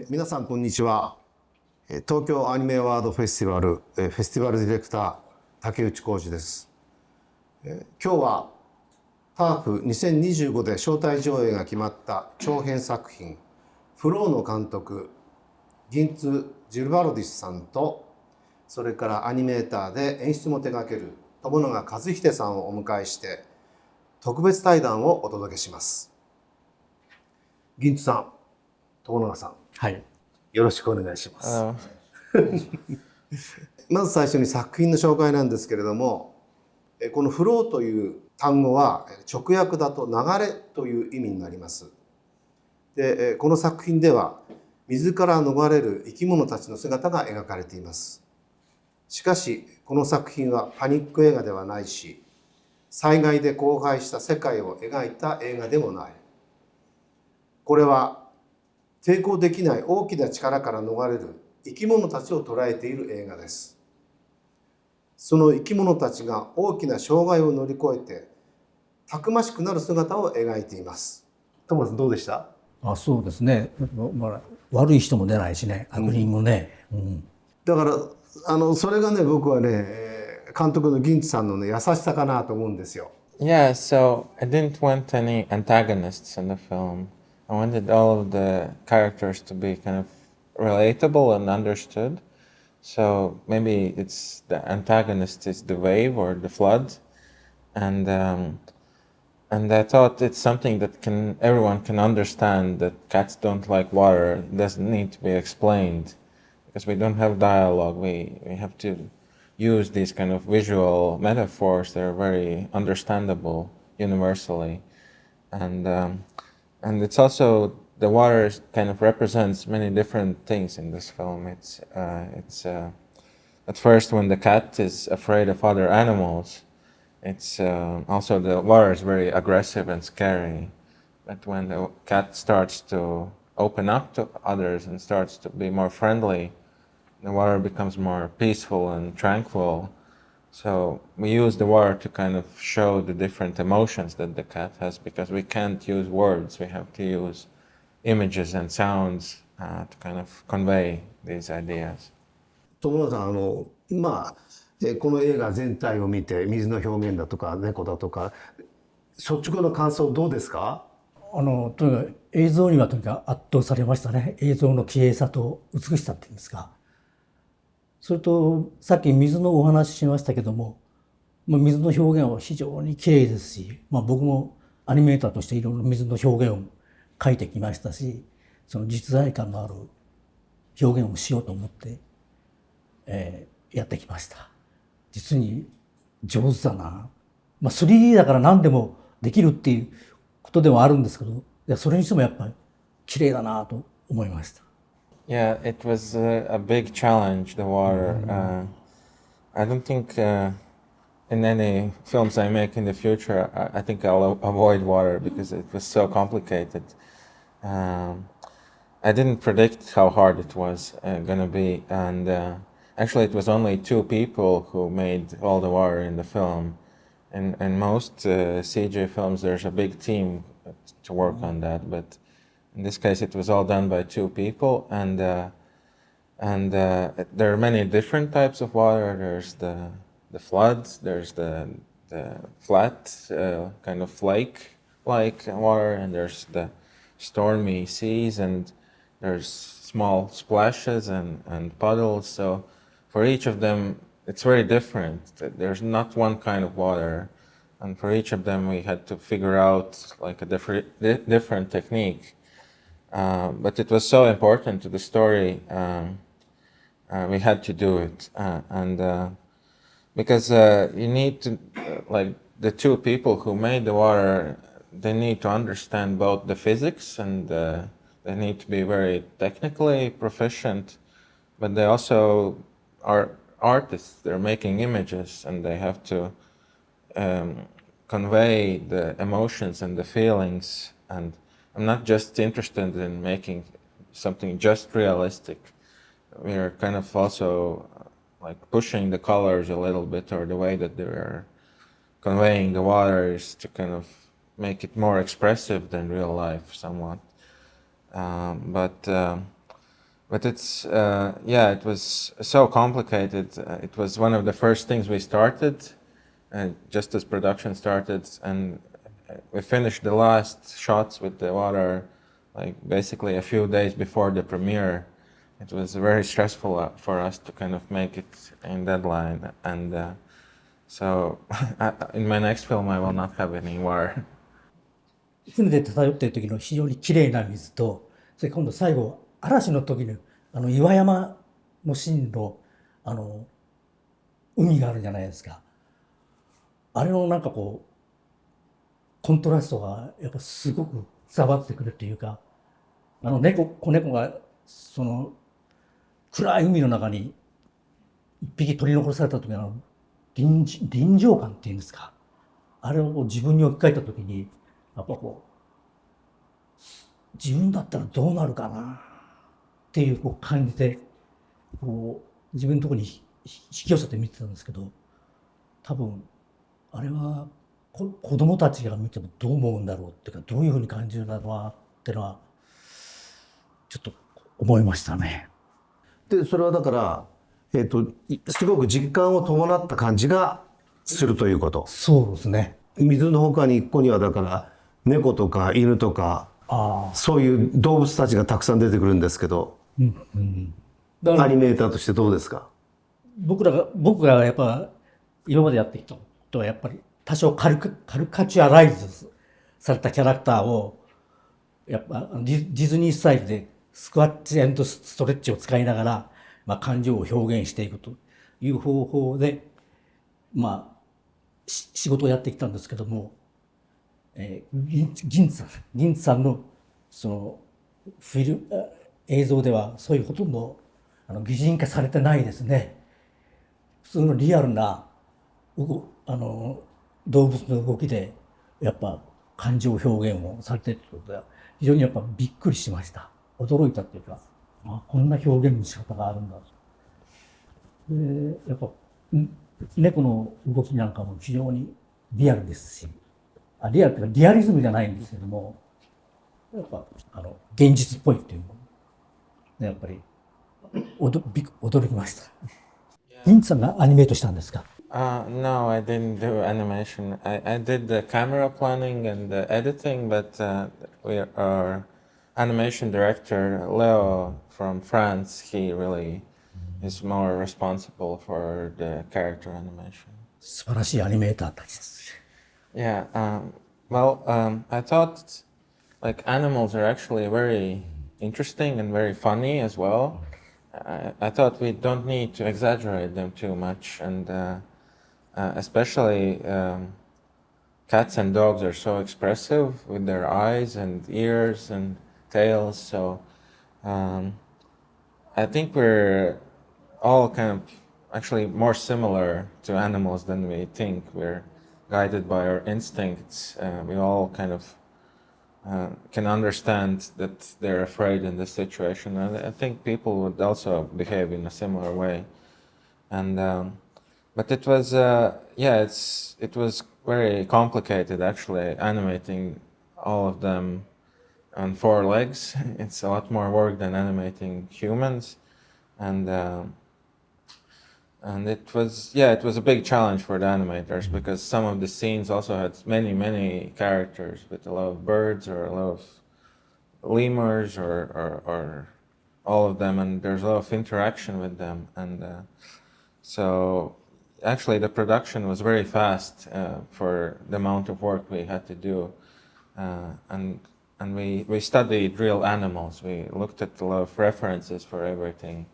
皆さんこんにちは。東京アニメアワードフェスティバル、フェスティバルディレクター竹内浩二です。今日は TAAF2025 で招待上映が決まった長編作品フローの監督ギンツ・ジルバロディスさんと、それからアニメーターで演出も手掛ける友永和秀さんをお迎えして特別対談をお届けします。ギンツさん、友永さん、はい、よろしくお願いします。まず最初に作品の紹介なんですけれども、このフローという単語は直訳だと流れという意味になります。で、この作品では水から逃れる生き物たちの姿が描かれています。しかしこの作品はパニック映画ではないし、災害で荒廃した世界を描いた映画でもない。これは抵抗できない大きな力から逃れる生き物たちを捉えている映画です。その生き物たちが大きな障害を乗り越えてたくましくなる姿を描いています。友永さんどうでした？そうですね、悪い人も出ないしね、悪人もね、だからそれがね、僕はね、監督のギンツさんのね、優しさかなと思うんですよ。Yeah, so I didn't want any antagonists in the film. I wanted all of the characters to be kind of relatable and understood. So maybe it's the antagonist is the wave or the flood, and I thought it's something that everyone can understand. That cats don't like water. It doesn't need to be explained because we don't have dialogue. We have to use these kind of visual metaphors that are very understandable universally, and it's also the water kind of represents many different things in this film. It's at first when the cat is afraid of other animals, it's also the water is very aggressive and scary. But when the cat starts to open up to others and starts to be more friendly, the water becomes more peaceful and tranquil. So we use the water to kind of show the different emotions that the cat has, because we can't use words. We have to use images and sounds to kind of convey these ideas. 友永さん、この映画全体を見て水の表現だとか猫だとか率直な感想どうですか？とにかく映像にはとにかく圧倒されましたね。映像の綺麗さと美しさっていうんですか。それとさっき水のお話ししましたけども、水の表現は非常に綺麗ですし、僕もアニメーターとしていろいろ水の表現を描いてきましたし、その実在感のある表現をしようと思って、やってきました。実に上手だな。3D だから何でもできるっていうことではあるんですけど、それにしてもやっぱり綺麗だなと思いました。Yeah, it was a big challenge, the water. I don't think in any films I make in the future, I think I'll avoid water because it was so complicated. I didn't predict how hard it was going to be, and actually it was only 2 people who made all the water in the film. In most CG films there's a big team to work on that, but in this case it was all done by 2 people, and there are many different types of water. There's the floods, there's the flat kind of flake-like water, and there's the stormy seas, and there's small splashes and puddles. So for each of them it's very different. There's not one kind of water, and for each of them we had to figure out like a different technique. But it was so important to the story, we had to do it, and because you need to, like the 2 people who made the water, they need to understand both the physics, and they need to be very technically proficient, but they also are artists. They're making images, and they have to convey the emotions and the feelings. And I'm not just interested in making something just realistic. We are kind of also like pushing the colors a little bit, or the way that they are conveying the water is to kind of make it more expressive than real life somewhat. But but it's yeah, it was so complicated. It was one of the first things we started, just as production started, and we finished the last shots with the water, like basically a few days before the premiere. It was very stressful for us to kind of make it in deadline, and so in my next film I will not have any water. 船で漂っている時の非常にきれいな水と、それから今度最後嵐の時に岩山のシーンの海があるじゃないですか。あれのなんかこうコントラストがやっぱすごく伝わってくるっていうか、子猫がその暗い海の中に一匹取り残された時の臨場感っていうんですか、あれを自分に置き換えた時にやっぱこう自分だったらどうなるかなっていう感じでこう自分のところに引き寄せて見てたんですけど、多分あれは子供たちが見てもどう思うんだろうっていうか、どういうふうに感じるんだろうなっていうのはちょっと思いましたね。でそれはだから、すごく実感を伴った感じがするということ。そうですね。水の他にここにはだから猫とか犬とかそういう動物たちがたくさん出てくるんですけど、だからアニメーターとしてどうですか？僕がやっぱ今までやってきたことはやっぱり多少カルカチュアライズされたキャラクターをやっぱディズニースタイルでスクワッチ&ストレッチを使いながら、感情を表現していくという方法で、仕事をやってきたんですけども、ギンツさんのその映像ではそういうほとんど擬人化されてないですね。普通のリアルな動物の動きでやっぱ感情表現をされているということで非常にやっぱびっくりしました。驚いたっていうか、こんな表現の仕方があるんだと。でやっぱ猫の動きなんかも非常にリアルですし、リアルっていうかリアリズムじゃないんですけども、やっぱ現実っぽいっていうのやっぱり驚きました。ギンツさんがアニメートしたんですか？No, I didn't do animation. I did the camera planning and the editing, but our animation director, Leo from France, he really is more responsible for the character animation. 素晴らしいアニメーターたちです。Yeah, I thought like animals are actually very interesting and very funny as well. I thought we don't need to exaggerate them too much, and especially cats and dogs are so expressive with their eyes and ears and tails. So I think we're all kind of actually more similar to animals than we think. We're guided by our instincts. We all kind of can understand that they're afraid in this situation, and I think people would also behave in a similar way. And but it was it was very complicated actually animating all of them on 4 legs. It's a lot more work than animating humans, and it was a big challenge for the animators because some of the scenes also had many characters with a lot of birds or a lot of lemurs or all of them, and there's a lot of interaction with them, and so actually the production was very fast for the amount of work we had to do, and we studied real animals. We looked at a lot of references for everything.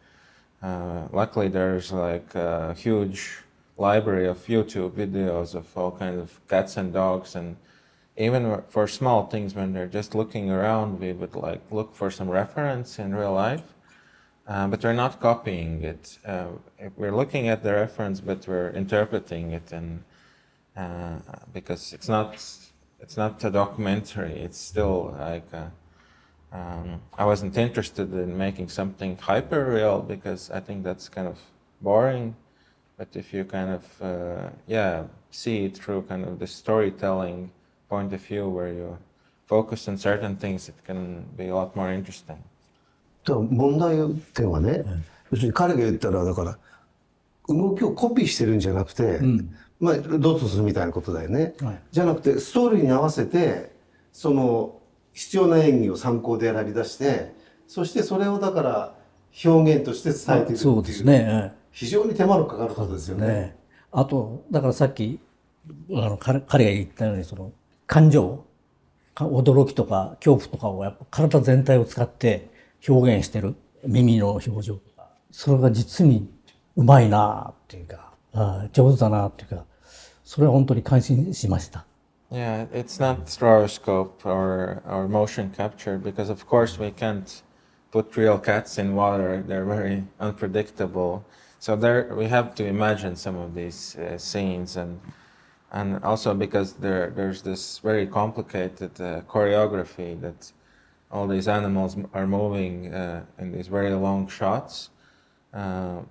Luckily there's like a huge library of YouTube videos of all kinds of cats and dogs, and even for small things when they're just looking around we would like look for some reference in real life, but we're not copying it. We're looking at the reference but we're interpreting it, and because it's not a documentary, it's still like I wasn't interested in making something hyper real because I think that's kind of boring. But if you kind of see it through kind of the storytelling point of view where you focus on certain things, it can be a lot more interesting. だから問題点はね、要するに彼が言ったらだから動きをコピーしてるんじゃなくて、まあドットするみたいなことだよね、じゃなくてストーリーに合わせてその必要な演技を参考で選び出して、そしてそれをだから表現として伝えていくっていう、そうですね、非常に手間のかかることですよね。あとだからさっき彼が言ったようにその感情、驚きとか恐怖とかをやっぱ体全体を使って表現してる、耳の表情とか、それが実にうまいなっていうか、上手だなっていうか、それは本当に感心しました。Yeah, it's not rotoscope or motion capture because of course we can't put real cats in water. They're very unpredictable. So there we have to imagine some of these scenes, and also because there's this very complicated choreography that all these animals are moving in these very long shots.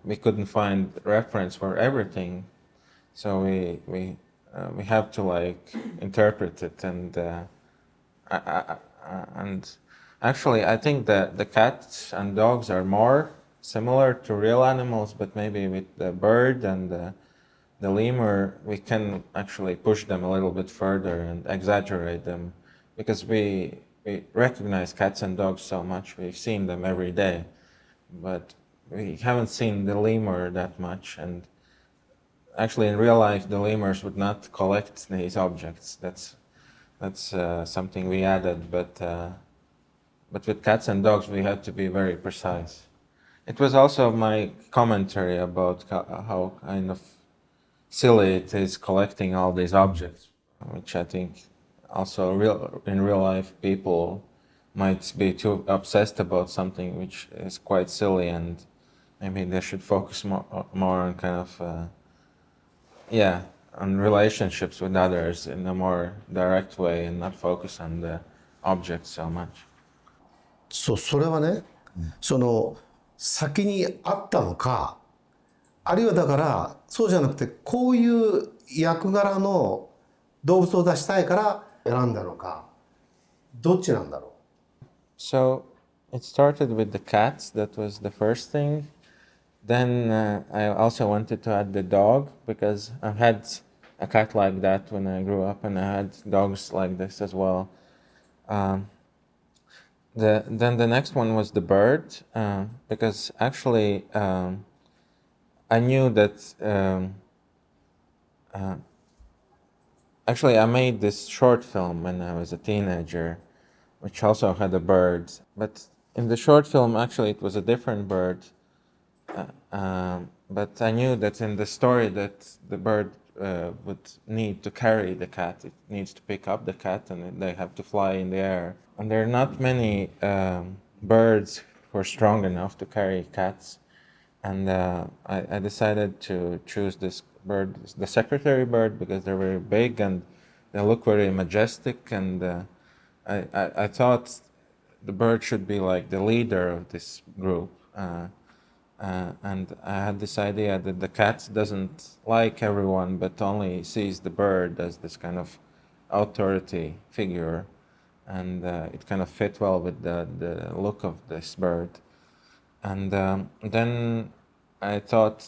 We couldn't find reference for everything, so we have to like interpret it, and actually I think that the cats and dogs are more similar to real animals, but maybe with the bird and the lemur we can actually push them a little bit further and exaggerate them, because we recognize cats and dogs so much, we've seen them every day, but we haven't seen the lemur that much. And actually in real life the lemurs would not collect these objects. That's something we added, but with cats and dogs we had to be very precise. It was also my commentary about how kind of silly it is collecting all these objects, which I think also in real life people might be too obsessed about something which is quite silly, and maybe they should focus more on kind of on relationships with others in a more direct way and not focus on the object so much. それはね、その先にあったのか、あるいはだからそうじゃなくてこういう役柄の動物を出したいから選んだのか、どっちなんだろう。So it started with the cats. That was the first thing. Then I also wanted to add the dog because I had a cat like that when I grew up, and I had dogs like this as well. Then the next one was the bird, because actually I knew that actually I made this short film when I was a teenager, which also had a bird. But in the short film, actually it was a different bird. But I knew that in the story that the bird would need to carry the cat. It needs to pick up the cat, and they have to fly in the air. And there are not many birds who are strong enough to carry cats. And I decided to choose this bird, the secretary bird, because they're very big and they look very majestic. And I thought the bird should be like the leader of this group. And I had this idea that the cat doesn't like everyone, but only sees the bird as this kind of authority figure. And it kind of fit well with the look of this bird. And then I thought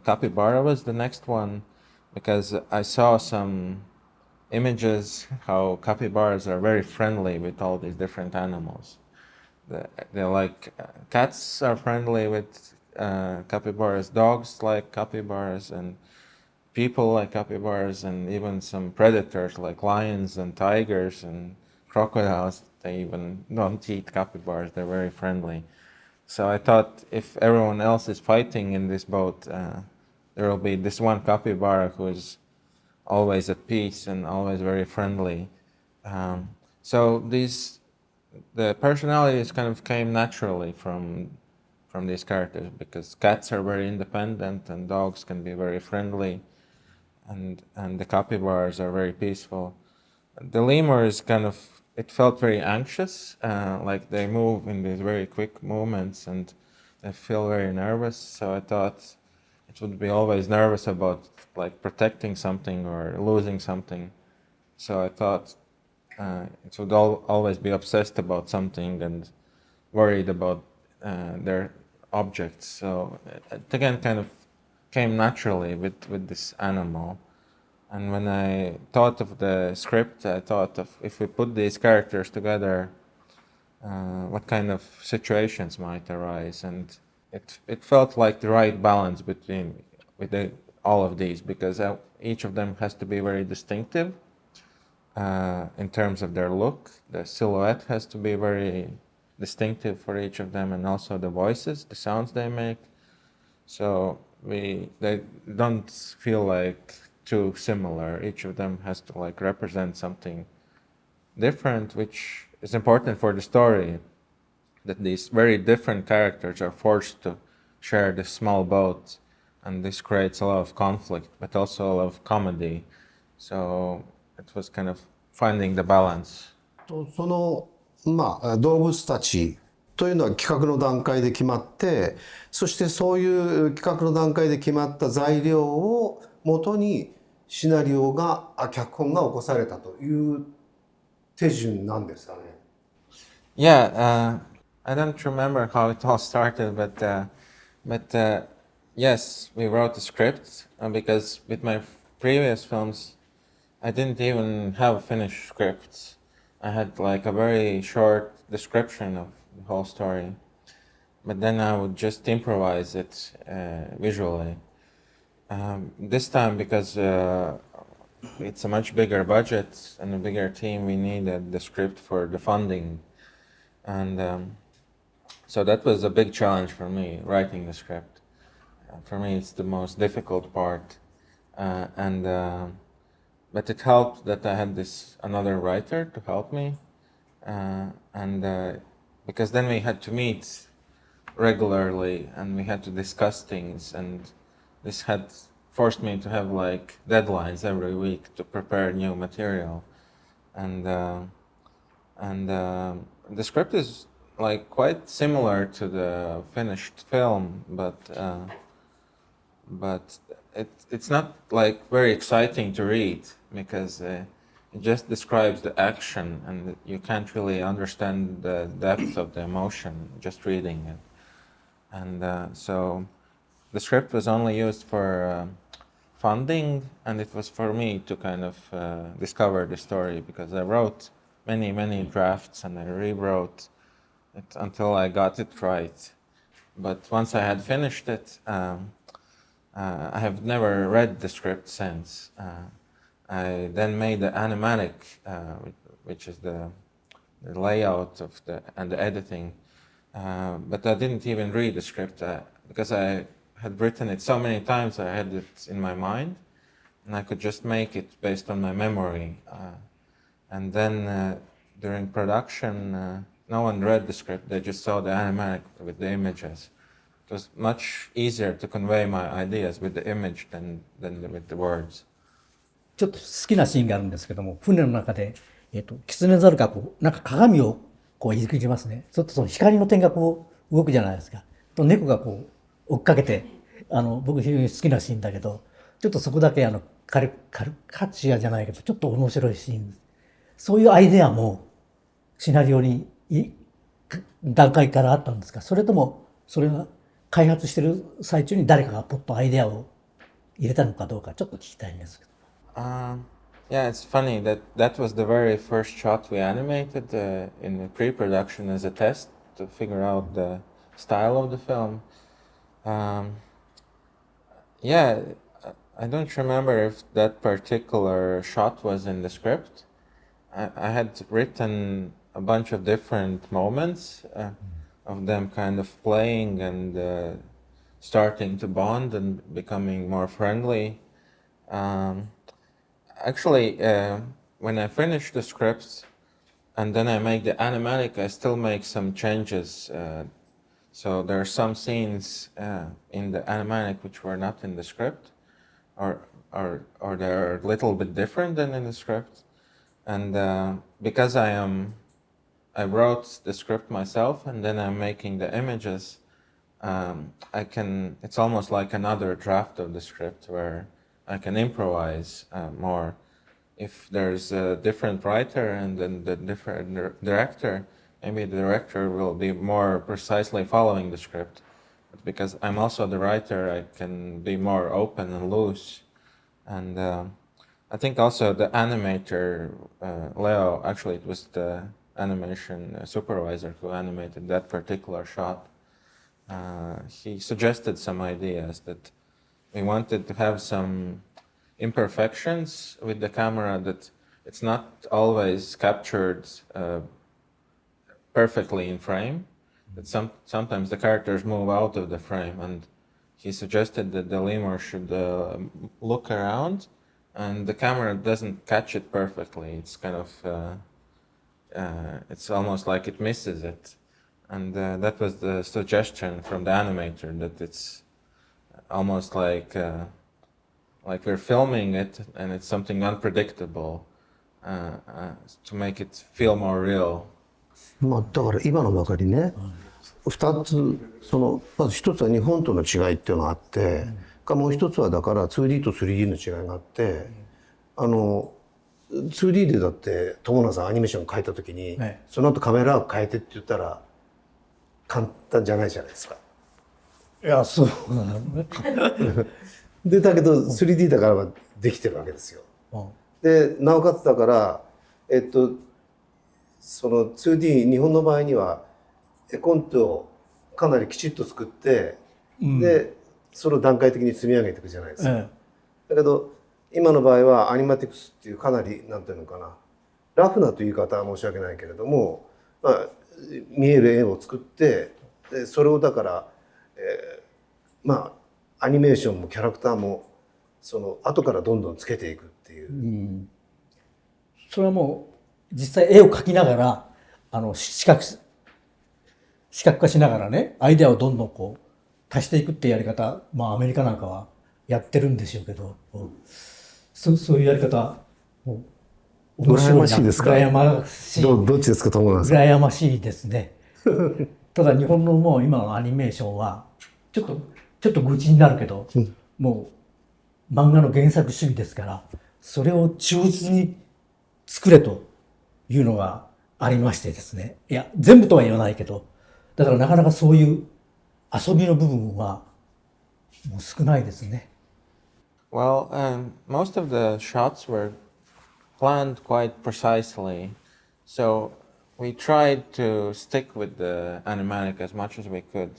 capybara was the next one, because I saw some images how capybaras are very friendly with all these different animals. They're like cats are friendly with capybaras, dogs like capybaras, and people like capybaras, and even some predators like lions and tigers and crocodiles. They even don't eat capybaras. They're very friendly. So I thought if everyone else is fighting in this boat, there will be this one capybara who is always at peace and always very friendly. So the personalities kind of came naturally from these characters, because cats are very independent and dogs can be very friendly, and the capybaras are very peaceful. The lemur is kind of, it felt very anxious, like they move in these very quick movements and they feel very nervous. So I thought it would be always nervous about like protecting something or losing something. So I thought it would always be obsessed about something and worried about their objects. So it again kind of came naturally with this animal. And when I thought of the script, I thought of if we put these characters together, what kind of situations might arise. And it felt like the right balance between all of these, because each of them has to be very distinctive in terms of their look. The silhouette has to be very distinctive for each of them, and also the voices, the sounds they make. So they don't feel like too similar. Each of them has to like represent something different, which is important for the story, that these very different characters are forced to share this small boat, and this creates a lot of conflict, but also a lot of comedy. So it was kind of finding the balance. その動物たちというのは企画の段階で決まって、そしてそういう企画の段階で決まった材料をもとにシナリオが脚本が起こされたという手順なんですかね。Yeah, I don't remember how it all started, but yes, we wrote a script because with my previous films, I didn't even have finished scripts. I had like a very short description of the whole story, but then I would just improvise it visually. This time, because it's a much bigger budget and a bigger team, we needed the script for the funding. And so that was a big challenge for me, writing the script. For me, it's the most difficult part. But it helped that I had another writer to help me. Because then we had to meet regularly and we had to discuss things, and this had forced me to have like deadlines every week to prepare new material. And the script is like quite similar to the finished film, but it's not like very exciting to read, because it just describes the action, and you can't really understand the depth of the emotion just reading it. And so the script was only used for funding, and it was for me to kind of discover the story, because I wrote many drafts and I rewrote it until I got it right. But once I had finished it, I have never read the script since. I then made the animatic, which is the layout of and the editing, but I didn't even read the script because I had written it so many times. I had it in my mind, and I could just make it based on my memory. And then during production, no one read the script. They just saw the animatic with the images. It was much easier to convey my ideas with the image than with the words. ちょっと好きなシーンがあるんですけども、船の中で、キツネザルがなんか鏡をいじくりますね。ちょっとその光の点が動くじゃないですか。と猫が追っかけて、僕非常に好きなシーンだけど、ちょっとそこだけカルカチアじゃないけど、ちょっと面白いシーン。そういうアイデアもシナリオに段階からあったんですか？それともそれが開発してる最中に誰かがポッとアイデアを入れたのかどうかちょっと聞きたいんですけど。Yeah, it's funny that was the very first shot we animated in the pre-production as a test to figure out the style of the film. Yeah, I don't remember if that particular shot was in the script. I had written a bunch of different moments of them kind of playing and starting to bond and becoming more friendly. Actually, when I finish the script and then I make the animatic, I still make some changes. So there are some scenes in the animatic which were not in the script, or they're a little bit different than in the script. And because I wrote the script myself and then I'm making the images, it's almost like another draft of the script where I can improvise more. If there's a different writer and then the different director, maybe the director will be more precisely following the script. But because I'm also the writer, I can be more open and loose. And I think also the animator, Leo, actually it was the animation supervisor who animated that particular shot. He suggested some ideas that we wanted to have some imperfections with the camera, that it's not always captured perfectly in frame, that sometimes the characters move out of the frame, and he suggested that the lemur should look around, and the camera doesn't catch it perfectly. It's kind of, it's almost like it misses it. And that was the suggestion from the animator, that it's almost like we're filming it and it's something unpredictable, to make it feel more real. まあだから今のばかりね、2つまず1つは日本との違いっていうのがあって、もう1つはだから 2D と 3D の違いがあって、2D でだって友永さんアニメーション描いた時に、その後カメラワーク変えてって言ったら簡単じゃないじゃないですか。いや、そうなのね。でだけど 3D だからできてるわけですよ。でなおかつだからその 2D 日本の場合には絵コンテをかなりきちっと作って、でそれを段階的に積み上げていくじゃないですか。だけど今の場合はアニマティクスっていうかなりなんていうのかな、ラフなという言い方は申し訳ないけれども、まあ、見える絵を作って、でそれをだから、まあアニメーションもキャラクターもその後からどんどんつけていくっていう。それはもう実際絵を描きながら視覚化しながらね、アイデアをどんどんこう足していくってやり方、まあアメリカなんかはやってるんでしょうけど、そういうやり方もう羨ましいですか？羨ましい。どっちですか、友永さん。羨ましいですね。ただ日本のもう今のアニメーションはちょっと愚痴になるけど、もう漫画の原作主義ですから、それを忠実に作れというのがありましてですね。いや、全部とは言わないけど、だからなかなかそういう遊びの部分はもう少ないですね。Well, most of the shots were planned quite precisely, so we tried to stick with the animatic as much as we could.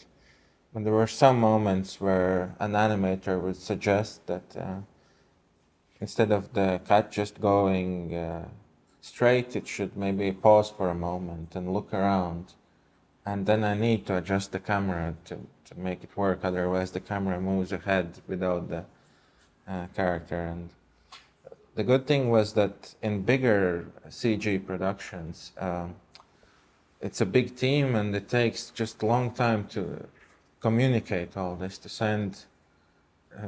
But there were some moments where an animator would suggest that instead of the cat just going straight, it should maybe pause for a moment and look around. And then I need to adjust the camera to make it work, otherwise the camera moves ahead without the character. And the good thing was that in bigger CG productions, it's a big team and it takes just a long time to communicate all this, to send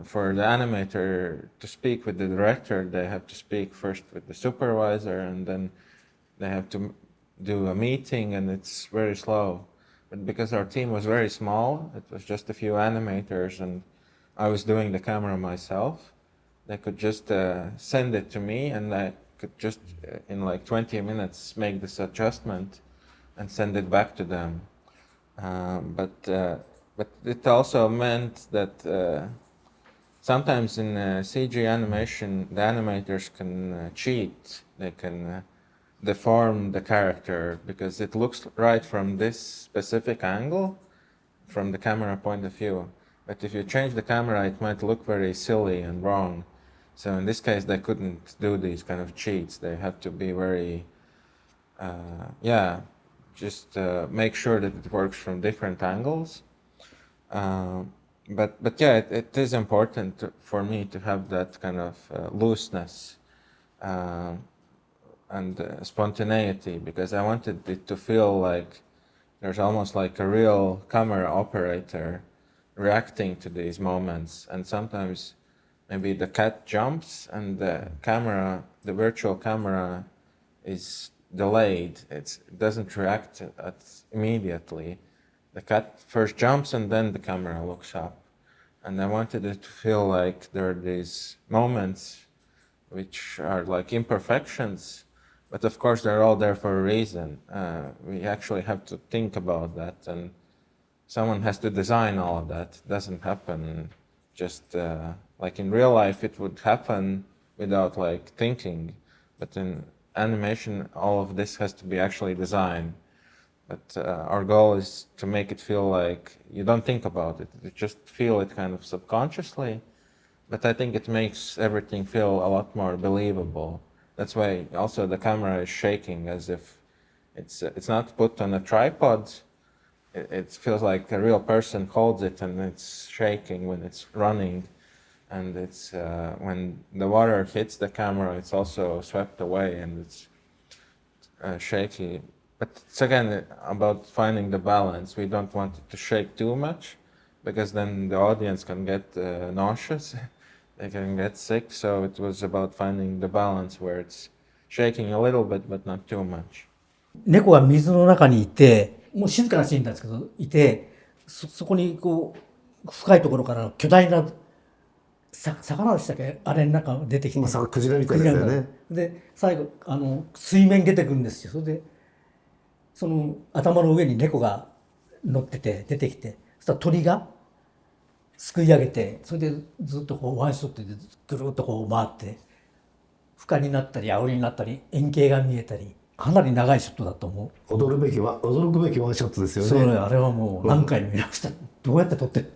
for the animator to speak with the director. They have to speak first with the supervisor, and then they have to do a meeting, and it's very slow. But because our team was very small, it was just a few animators and I was doing the camera myself, they could just send it to me, and I could just in like 20 minutes make this adjustment and send it back to them. But it also meant that sometimes in CG animation, the animators can cheat. They can deform the character because it looks right from this specific angle, from the camera point of view. But if you change the camera, it might look very silly and wrong. So in this case, they couldn't do these kind of cheats. They had to be very, just make sure that it works from different angles. But yeah, it is important for me to have that kind of looseness and spontaneity, because I wanted it to feel like there's almost like a real camera operator reacting to these moments. And sometimes maybe the cat jumps and the virtual camera is delayed. It doesn't react immediately. The cat first jumps and then the camera looks up. And I wanted it to feel like there are these moments which are like imperfections, But of course, they're all there for a reason. We actually have to think about that, and someone has to design all of that. It doesn't happen just like in real life. It would happen without like thinking, but in animation, all of this has to be actually designed. But our goal is to make it feel like you don't think about it. You just feel it kind of subconsciously. But I think it makes everything feel a lot more believable. That's why also the camera is shaking, as if it's not put on a tripod. It feels like a real person holds it, and it's shaking when it's running. And it's when the water hits the camera, it's also swept away, and it's shaky. But it's again about finding the balance. We don't want it to shake too much, because then the audience can get nauseous. They can get sick. So it was about finding the balance where it's shaking a little bit, but not too much. 猫が水の中にいて、もう静かなシーンなんですけど、いて、そこにこう深いところから巨大な魚でしたっけ、あれなんか出てきて、クジラみたいですよね。で最後水面に出てくるんですよ。それでその頭の上に猫が乗ってて出てきて、そしたら鳥がすくい上げて、それでずっとこうワンショットでぐるっとこう回って俯瞰になったり煽りになったり円形が見えたり、かなり長いショットだと思う。驚くべきワンショットですよね。そうね、あれはもう何回も見ました。どうやって撮ってる？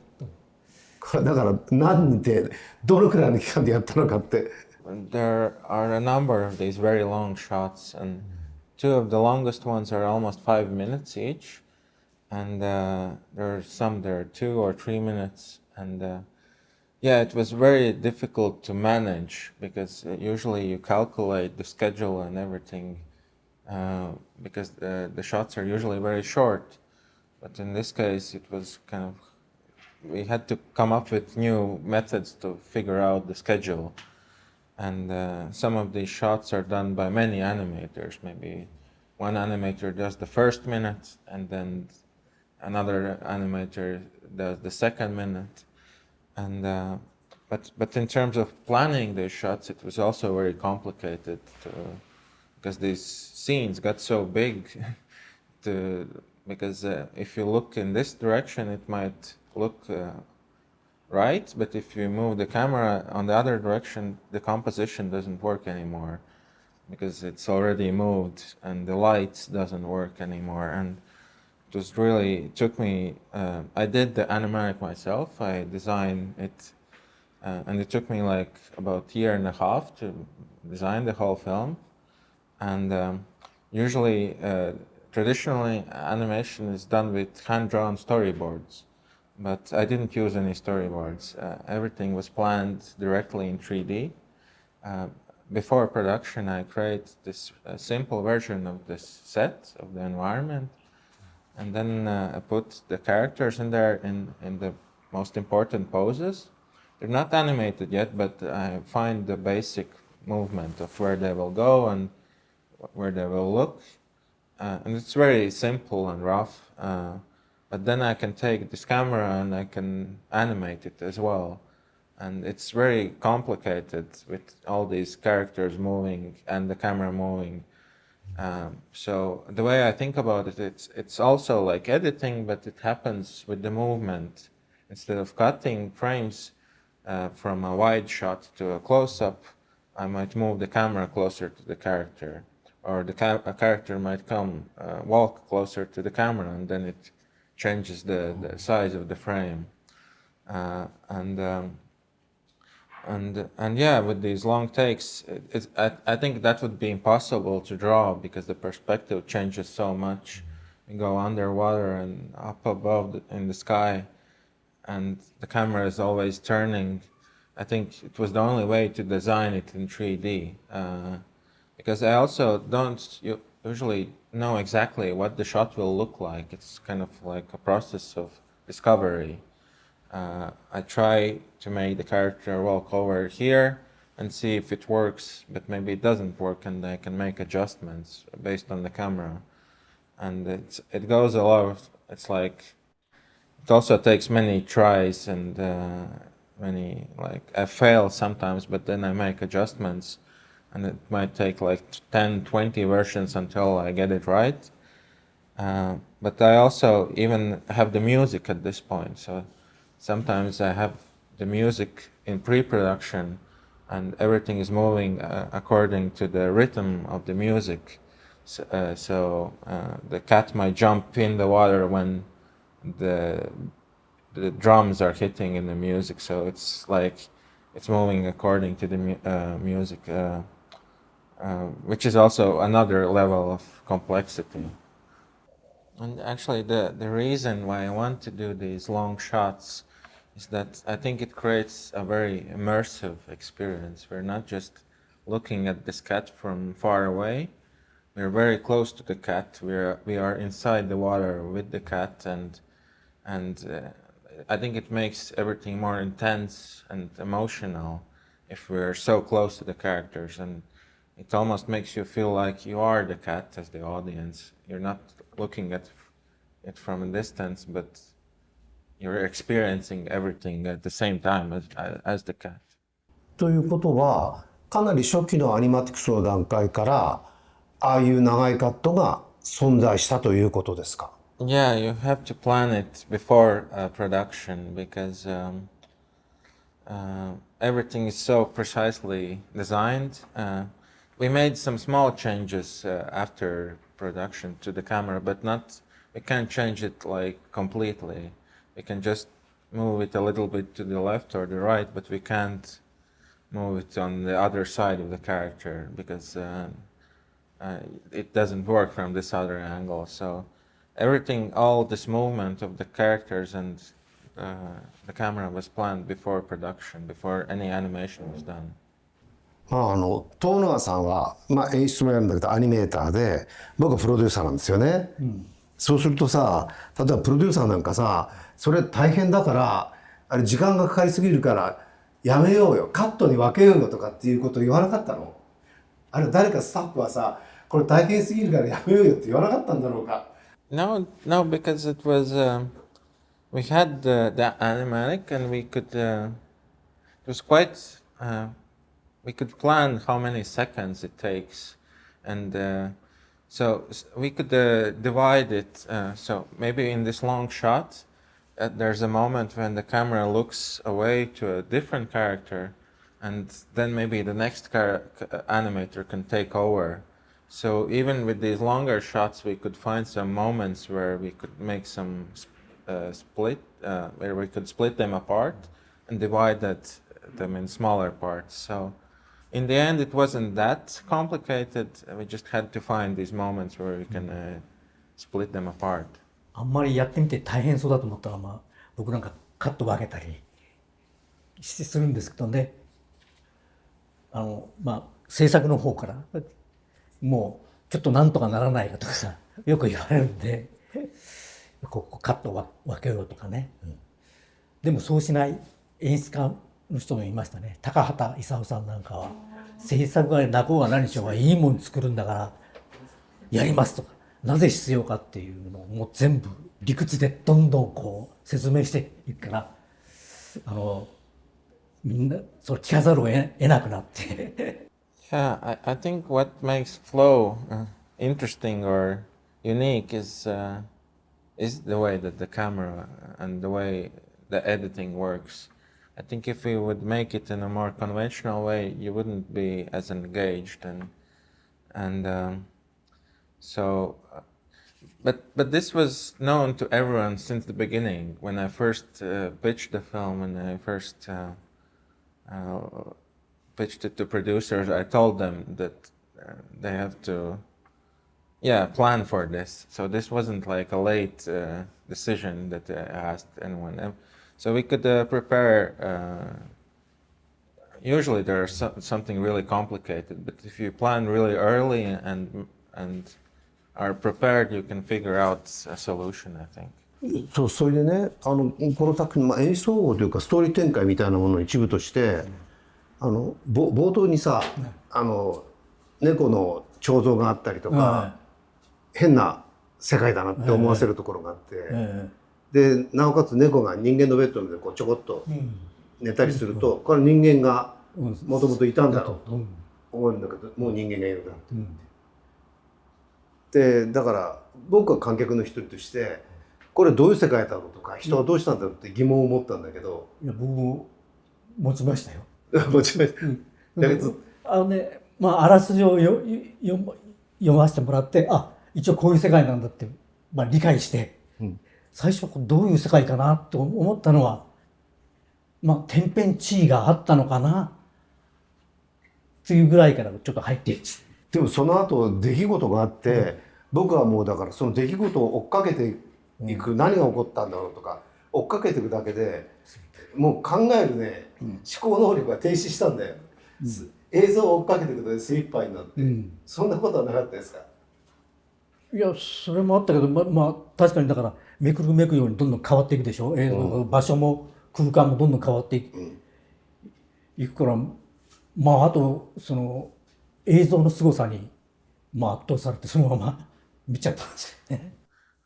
これだから何でどのくらいの期間でやったのかって。There are a number of these very long shots, and two of the longest ones are almost 5 minutes each, and there are some that are 2 or 3 minutes, and yeah, it was very difficult to manage, because usually you calculate the schedule and everything, because the shots are usually very short, but in this case it was kind of, we had to come up with new methods to figure out the schedule. And some of these shots are done by many animators. Maybe one animator does the first minute, and then another animator does the second minute. And but in terms of planning these shots, it was also very complicated because these scenes got so big. Because if you look in this direction, it might look right, but if you move the camera on the other direction, the composition doesn't work anymore, because it's already moved, and the light doesn't work anymore. And it was really, it took me, I did the animatic myself, I designed it, and it took me like about a year and a half to design the whole film. And usually, traditionally, animation is done with hand-drawn storyboards. But I didn't use any storyboards. Everything was planned directly in 3D. Before production, I created this simple version of this set, of the environment. And then I put the characters in there in the most important poses. They're not animated yet, but I find the basic movement of where they will go and where they will look. And it's very simple and rough. But then I can take this camera and I can animate it as well. And it's very complicated with all these characters moving and the camera moving. So the way I think about it, it's also like editing, but it happens with the movement. Instead of cutting frames from a wide shot to a close-up, I might move the camera closer to the character. Or a character might walk closer to the camera, and then it changes the size of the frame, and yeah, with these long takes, I think that would be impossible to draw, because the perspective changes so much. You go underwater and up above in the sky, and the camera is always turning. I think it was the only way to design it in 3D, because I also don't usually know exactly what the shot will look like. It's kind of like a process of discovery. I try to make the character walk over here and see if it works, but maybe it doesn't work, and I can make adjustments based on the camera. And it goes a lot. It's like, it also takes many tries, and I fail sometimes, but then I make adjustments and it might take like 10, 20 versions until I get it right. But I also even have the music at this point. So sometimes I have the music in pre-production and everything is moving according to the rhythm of the music. So the cat might jump in the water when the drums are hitting in the music. So it's like it's moving according to the music, which is also another level of complexity. And actually the reason why I want to do these long shots is that I think it creates a very immersive experience. We're not just looking at this cat from far away. We're very close to the cat. We are inside the water with the cat, and I think it makes everything more intense and emotional if we're so close to the characters, and it almost makes you feel like you are the cat as the audience. You're not looking at it from a distance, but you're experiencing everything at the same time as the cat. ということは、かなり初期のアニマティクスの段階からああいう長いカットが存在したということですか？ Yeah, you have to plan it before production because everything is so precisely designed. We made some small changes after production to the camera, but we can't change it like completely. We can just move it a little bit to the left or the right, but we can't move it on the other side of the character because it doesn't work from this other angle. So everything, all this movement of the characters and the camera was planned before production, before any animation was done. 友永さんは、演出もやるんだけどアニメーターで、僕はプロデューサーなんですよね。そうするとさ、例えばプロデューサーなんかさ、それ大変だからあれ時間がかかりすぎるからやめようよ、カットに分けようよとかっていうことを言わなかったの？あれ誰かスタッフはさ、これ大変すぎるからやめようよって言わなかったんだろうか？ No, because it was we had the animatic and we could it was quite we could plan how many seconds it takes, and so we could divide it. So maybe in this long shot, there's a moment when the camera looks away to a different character, and then maybe the next animator can take over. So even with these longer shots, we could find some moments where we could make some split, where we could split them apart and divide them in smaller parts. So in the end, it wasn't that complicated. We just had to find these moments where we can split them apart. あんまりやってみて大変そうだと思ったら、僕なんかカット分けたりするんですけどね。制作の方からもうちょっとなんとかならないかとかさ、よく言われるんで、ここカット分けようとかね。でもそうしない演出家の人もいましたね。高畑勲さんなんかは、制作が泣こうが何しようがいいもの作るんだからやりますとか、なぜ必要かっていうのをもう全部理屈でどんどんこう説明していくから、みんなそれ聞かざるを得なくなって。Yeah, I think what makes Flow interesting or unique is the way that the camera and the way the editing works. I think if we would make it in a more conventional way, you wouldn't be as engaged, so. But this was known to everyone since the beginning. When I first pitched the film, when I first pitched it to producers, I told them that they have to, plan for this. So this wasn't like a late decision that I asked anyone. So we could prepare. Usually there's something really complicated, but if you plan really early and are prepared, you can figure out a solution, I think. そう、それでね、この作品、演出総合というかストーリー展開みたいなものの一部として、冒頭にさ、猫の彫像があったりとか、変な世界だなって思わせるところがあって、でなおかつ猫が人間のベッドでこうちょこっと寝たりすると、これ人間がもともといたんだろうと。思うんだけど、もう人間がいなくなってるっていう。でだから僕は観客の一人としてこれどういう世界だろうとか人はどうしたんだろうって疑問を持ったんだけど、いや僕も持ちましたよ。もちろんだけどあらすじを読ませてもらって、一応こういう世界なんだって、理解して、最初はどういう世界かなと思ったのは、天変地異があったのかなっていうぐらいからちょっと入っている。でもその後出来事があって、僕はもうだからその出来事を追っかけていく、何が起こったんだろうとか追っかけていくだけでもう考えるね、思考能力が停止したんだよ、映像を追っかけていくことで精一杯になって、そんなことはなかったですか？いやそれもあったけど、確かにだからめくるめくようにどんどん変わっていくでしょ、場所も空間もどんどん変わっていくから、あとその映像の凄さに圧倒されてそのまま見ちゃったんですよね。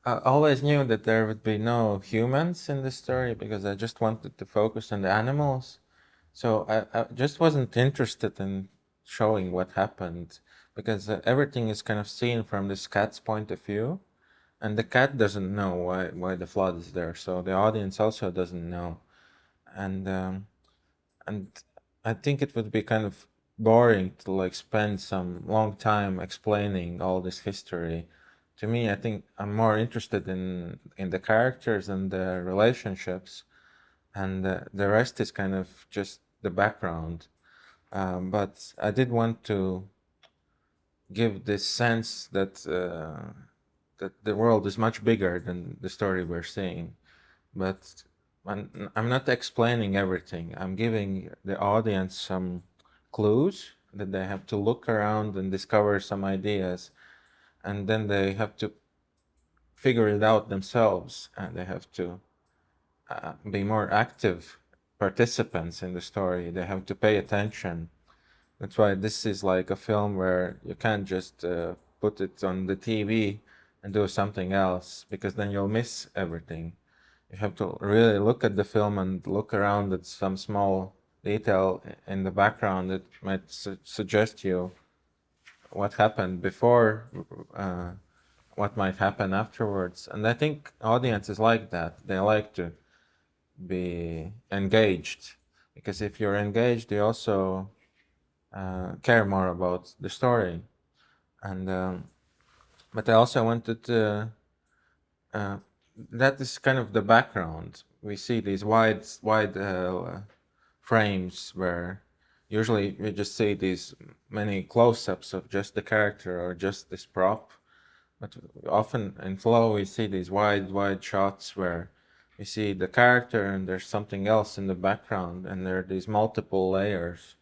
I always knew that there would be no humans in the story because I just wanted to focus on the animals. So I just wasn't interested in showing what happened because everything is kind of seen from this cat's point of view, and the cat doesn't know why the flood is there. So the audience also doesn't know, and I think it would be kind of boring to like spend some long time explaining all this history. To me, I think I'm more interested in the characters and the relationships, and the rest is kind of just the background. But I did want to give this sense that that the world is much bigger than the story we're seeing. But I'm not explaining everything. I'm giving the audience some clues that they have to look around and discover some ideas, and then they have to figure it out themselves, and they have to be more active participants in the story. They have to pay attention. That's why this is like a film where you can't just put it on the TV and do something else, because then you'll miss everything. You have to really look at the film and look around at some small detail in the background that might suggest you what happened before, what might happen afterwards. And I think audiences like that. They like to be engaged, because if you're engaged, you also care more about the story. And but I also wanted to that is kind of the background. We see these wide frames where usually we just see these many close-ups of just the character or just this prop, but often in Flow we see these wide shots where we see the character and there's something else in the background, and there are these multiple layers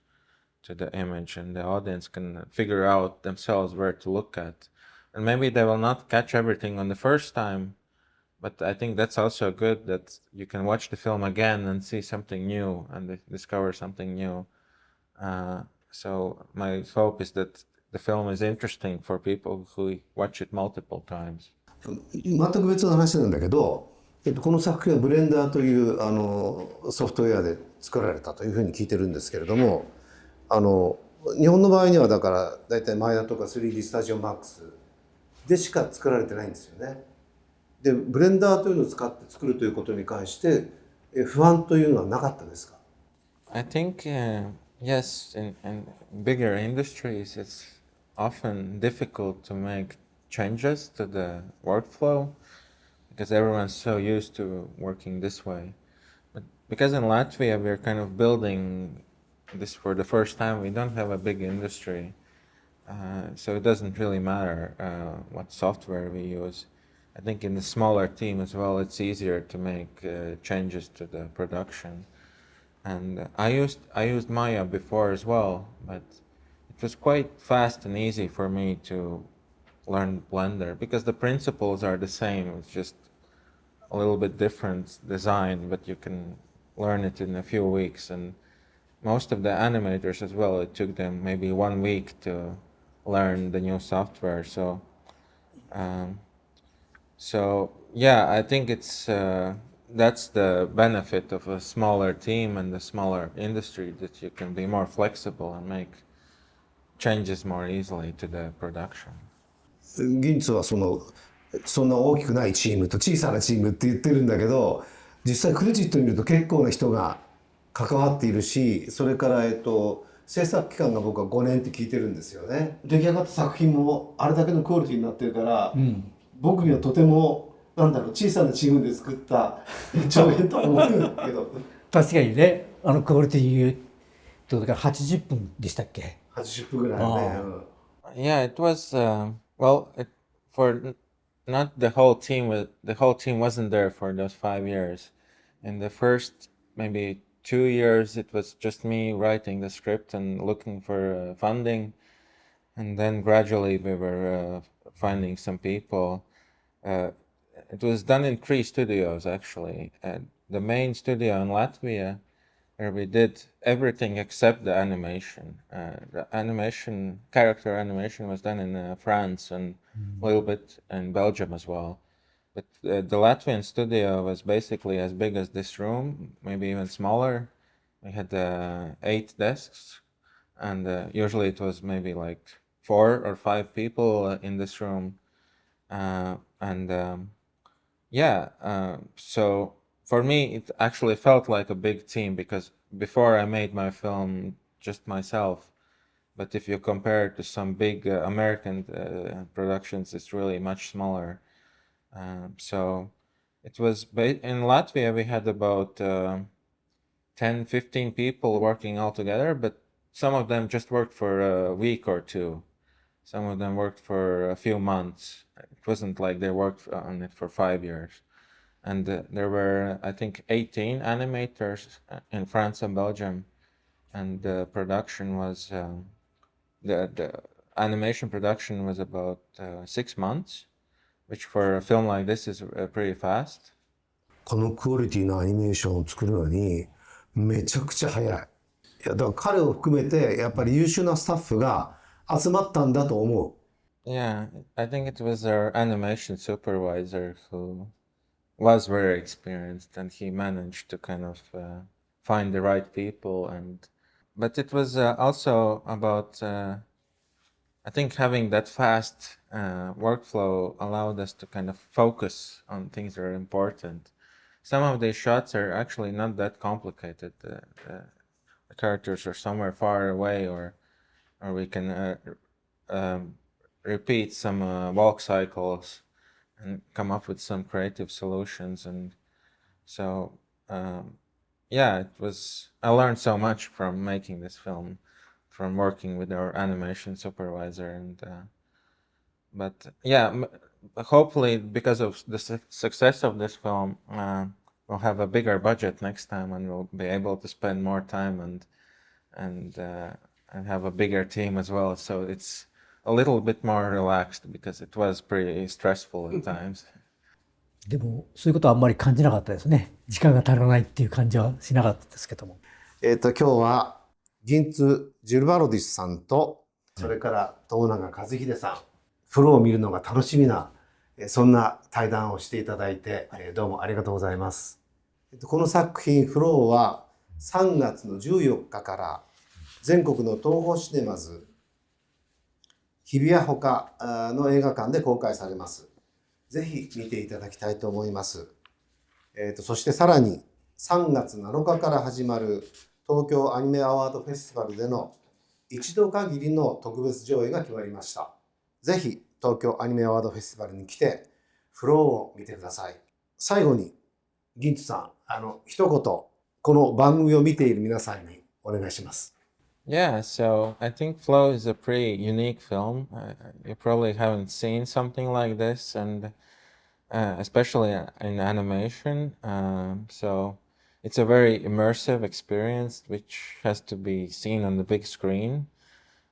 to the image, and the audience can figure out themselves where to look at. And maybe they will not catch everything on the first time, but I think that's also good, that you can watch the film again and see something new and discover something new. So my hope is that the film is interesting for people who watch it multiple times. 全く別の話なんだけど、この作品はブレンダーというソフトウェアで作られたというふうに聞いてるんですけれども、日本の場合にはだから大体マヤとか 3D スタジオマックスでしか作られてないんですよね。でブレンダーというのを使って作るということに関して不安というのはなかったですか？ I think yes, in bigger industries it's often difficult to make changes to the workflow because everyone's so used to working this way. But because in Latvia we're kind of building this for the first time, we don't have a big industry, so it doesn't really matter what software we use. I think in the smaller team as well, it's easier to make changes to the production. And I used Maya before as well, but it was quite fast and easy for me to learn Blender because the principles are the same. It's just a little bit different design, but you can learn it in a few weeks. And most of the animators as well, it took them maybe 1 week to learn the new software. So yeah, I think it's that's the benefit of a smaller team and a smaller industry, that you can be more flexible and make changes more easily to the production. ギンツはそんな大きくないチームと小さなチームって言ってるんだけど、実際クレジット見ると結構な人が関わっているし、それから制作期間が僕は5年って聞いてるんですよね。出来上がった作品もあれだけのクオリティになってるから、僕にはとても小さなチームで作った長編と思うんだけど確かにね、クオリティってことから80分でしたっけ80分ぐらいね。Yeah, it was for not the whole team. The whole team wasn't there for those 5 years. In the first maybe 2 years, it was just me writing the script and looking for funding, and then gradually we were finding some people. It was done in 3 studios actually. The main studio in Latvia, where we did everything except the animation. Character animation was done in France and a little bit in Belgium as well. But the Latvian studio was basically as big as this room, maybe even smaller. We had 8 desks, and usually it was maybe like 4 or 5 people in this room. So for me, it actually felt like a big team because before I made my film just myself. But if you compare it to some big American productions, it's really much smaller. So it was in Latvia, we had about 10, 15 people working all together, but some of them just worked for a week or two. Some of them worked for a few months. It wasn't like they worked on it for 5 years. And there were, I think, 18 animators in France and Belgium. And the production was, the animation production was about 6 months, which for a film like this is pretty fast. このクオリティのアニメーションを作るのにめちゃくちゃ早い。いやだから彼を含めてやっぱり優秀なスタッフが集まったんだと思う。Yeah, I think it was our animation supervisor who was very experienced, and he managed to kind of find the right people. But it was also about, I think having that fast workflow allowed us to kind of focus on things that are important. Some of these shots are actually not that complicated. The characters are somewhere far away, or we can repeat some walk cycles and come up with some creative solutions. And so I learned so much from making this film, from working with our animation supervisor. Hopefully because of the success of this film, we'll have a bigger budget next time, and we'll be able to spend more time and have a bigger team as well. So it's a little bit more relaxed because it was pretty stressful at times. でもそういうことはあんまり感じなかったですね。時間が足らないっていう感じはしなかったですけども。今日はギンツ・ジルバロディスさんと、それから友永和秀さん、フローを見るのが楽しみな、そんな対談をしていただいて、どうもありがとうございます。この作品フローは3月の14日から全国のTOHOシネマズ日比谷ほかの映画館で公開されます。ぜひ見ていただきたいと思います。そしてさらに3月7日から始まる東京アニメアワードフェスティバルでの一度限りの特別上映が決まりました。ぜひ東京アニメアワードフェスティバルに来てフローを見てください。最後にギンツさん、一言この番組を見ている皆さんにお願いします。Yeah, so I think Flow is a pretty unique film. You probably haven't seen something like this, and especially in animation. So it's a very immersive experience, which has to be seen on the big screen.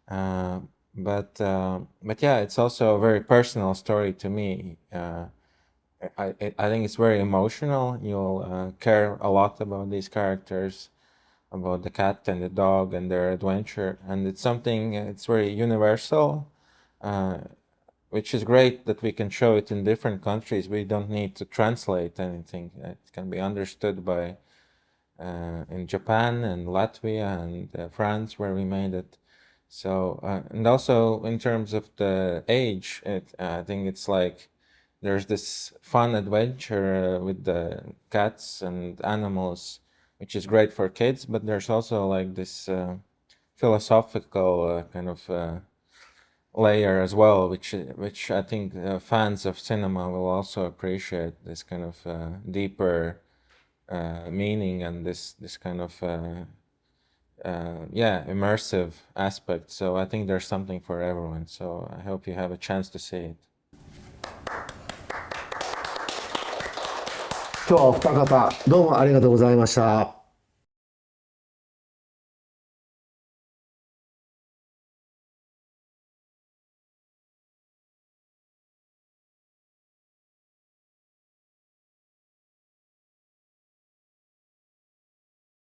But yeah, it's also a very personal story to me. I think it's very emotional. You'll care a lot about these characters, about the cat and the dog and their adventure, and it's very universal, which is great that we can show it in different countries. We don't need to translate anything. It can be understood by in Japan and Latvia and France, where we made it. So and also in terms of the age, I think it's like there's this fun adventure with the cats and animals, which is great for kids, but there's also like this philosophical kind of layer as well, which I think fans of cinema will also appreciate, this kind of deeper meaning and this kind of immersive aspect. So I think there's something for everyone. So I hope you have a chance to see it. 今日はお二方どうもありがとうございました。